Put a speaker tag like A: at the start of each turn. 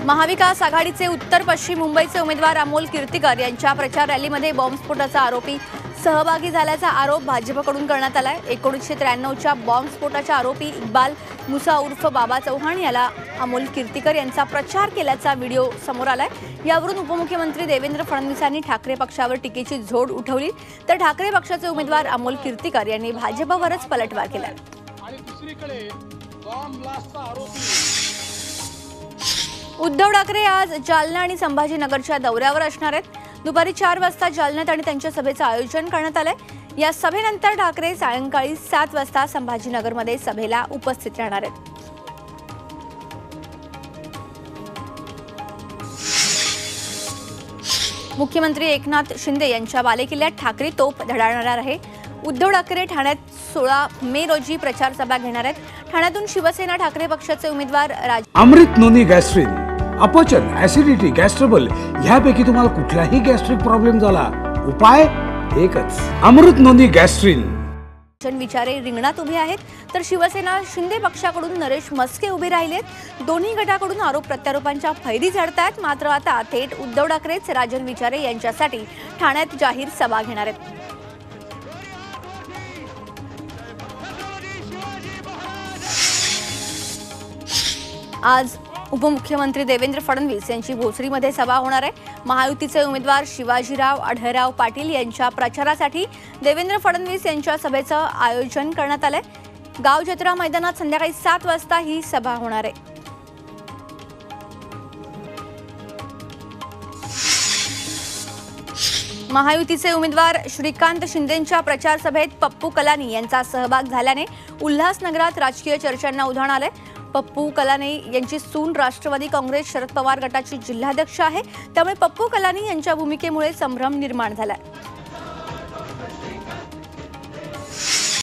A: महाविकास आघाडीचे उत्तर पश्चिम मुंबईचे उमेदवार अमोल कीर्तिकर यांच्या प्रचार रॅलीमध्ये बॉम्बस्फोटाचा आरोपी सहभागी झाल्याचा आरोप भाजपकडून करण्यात आलाय। 1993च्या बॉम्बस्फोटाच्या आरोपी इक्बाल मुसा उर्फ बाबा चौहान याला अमोल कीर्तिकर यांचा प्रचार केल्याचा व्हिडिओ समोर आलाय। यावरून उपमुख्यमंत्री देवेंद्र फडणवीस यांनी ठाकरे पक्षावर टीकेची झोड उठवली, तर ठाकरे पक्षाचे उमेदवार अमोल कीर्तिकर यांनी भाजपवरच पलटवार केलाय। उद्धव ठाकरे आज जालना आणि संभाजीनगरच्या दौऱ्यावर असणार आहेत। दुपारी 4 वाजता जालन्यात आणि त्यांच्या सभेचं आयोजन करण्यात आलंय। या सभेनंतर ठाकरे सायंकाळी 7 वाजता संभाजीनगरमध्ये सभेला उपस्थित राहणार आहेत। मुख्यमंत्री एकनाथ शिंदे यांच्या बालेकिल्ल्यात ठाकरे तोफ धडाडणार आहे। उद्धव ठाकरे ठाण्यात 16 मे रोजी प्रचार सभा घेणार आहेत। ठाण्यातून शिवसेना ठाकरे पक्षाचे उमेदवार
B: अमृत नोनी गॅस्ट्रिन, अपचन, ऍसिडिटी, गॅस्ट्रबल ह्यापैकी तुम्हाला कुठलाही गॅस्ट्रिक प्रॉब्लेम झाला, उपाय एकच, अमृत नोनी गॅस्ट्रिन।
A: विचारे रिंगणात उभे आहेत, तर शिवसेना शिंदे पक्षाकडून नरेश मस्के उभे राहिलेत। दोन्ही गटाकडून आरोप प्रत्यारोपांच्या फैरी झडतायत। मात्र आता थेट उद्धव ठाकरेच राजन विचारे यांच्यासाठी ठाण्यात जाहीर सभा घेणार आहेत। आज उपमुख्यमंत्री देवेंद्र फडणवीस यांची भोसरीमध्ये सभा होणार आहे। महायुतीचे उमेदवार शिवाजीराव आढळराव पाटील यांच्या प्रचारासाठी देवेंद्र फडणवीस यांच्या सभेचं आयोजन करण्यात आलंय। गाव जत्रा मैदानात संध्याकाळी 7 वाजता ही सभा होणार आहे। महायुतीचे उमेदवार श्रीकांत शिंदेंच्या प्रचार सभेत पप्पू कलानी यांचा सहभाग झाल्याने उल्हासनगरात राजकीय चर्चांना उधाण आलंय। पप्पू कलानी यांची सून राष्ट्रवादी काँग्रेस शरद पवार गटाची जिल्हाध्यक्ष आहे, त्यामुळे पप्पू कलानी यांच्या भूमिकेमुळे संभ्रम निर्माण झालाय।